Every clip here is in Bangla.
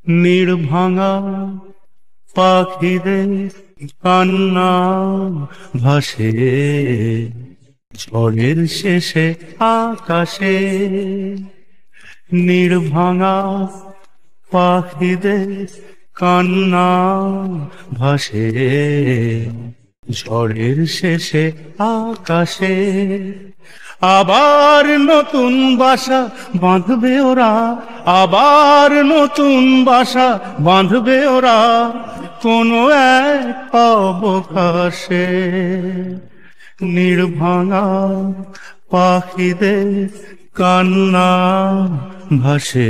নির্ভাঙা পাখিদের কান্না ভাসে ঝড়ের শেষে আকাশে। নির্ভাঙা পাখিদের কান্না ভাসে ঝড়ের শেষে আকাশে। আবার নতুন বাসা বাঁধবে ওরা, আবার নতুন বাসা বাঁধবে ওরা কোনো এক অবকাশে। নির্ভাঙা পাখিদের কান্না ভাসে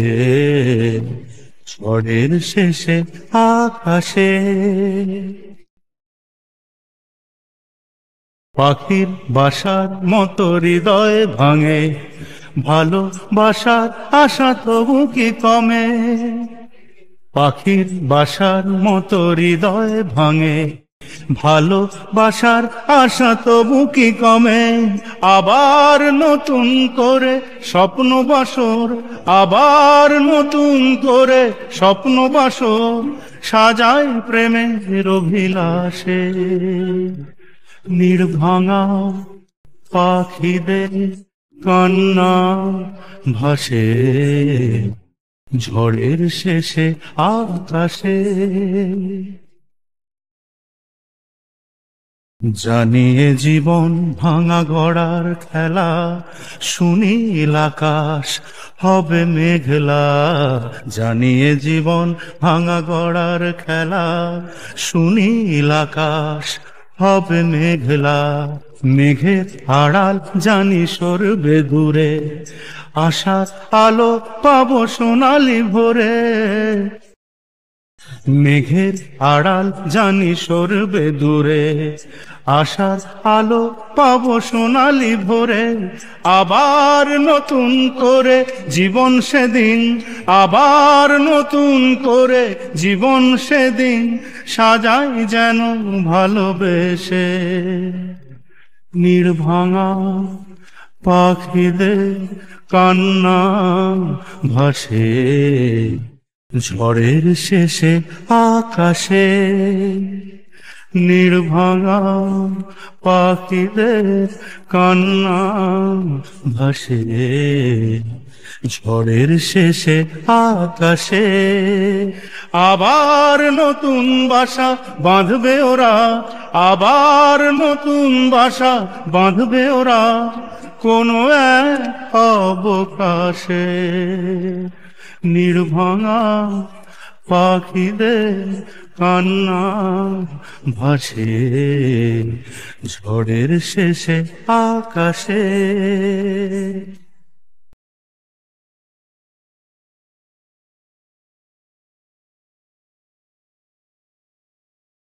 ঝড়ের শেষে আকাশে। পাখির বাসার মতো হৃদয় ভাঙে, ভালোবাসার আশা তবু কি কমে। পাখির বাসার মতো হৃদয় ভাঙে, ভালোবাসার আশা তবু কি কমে। আবার নতুন করে স্বপ্ন বাসর, আবার নতুন করে স্বপ্ন বাসর সাজায় প্রেমের অভিলাষে। নির্ভাঙা পাখিদের কান্না ভাসে ঝড়ের শেষে আকাশে। জানিয়ে জীবন ভাঙা গড়ার খেলা, সুনীল আকাশ হবে মেঘলা। জানিয়ে জীবন ভাঙা গড়ার খেলা, সুনীল আকাশ হবে মেঘলা। মেঘের আড়াল জানি সরবে দূরে, আশার আলো পাবো সোনালি ভোরে। মেঘের আড়াল জানি সরবে দূরে, আশার আলো পাবো সোনালি ভোরে। আবার নতুন করে জীবন সেদিন, আবার নতুন করে জীবন সেদিন সাজাই যেন ভালোবেসে। নির্ভাঙা পাখিদের কান্না ভাসে ঝড়ের শেষে আকাশে। নির্ভাঙা পাখিদের কান্না ভাসে ঝড়ের শেষে আকাশে। আবার নতুন বাসা বাঁধবে ওরা, আবার নতুন বাসা বাঁধবে ওরা কোনো এক অবকাশে। নির্ভাঙা পাখিদের কান্না ভাসে ঝড়ের শেষে আকাশে।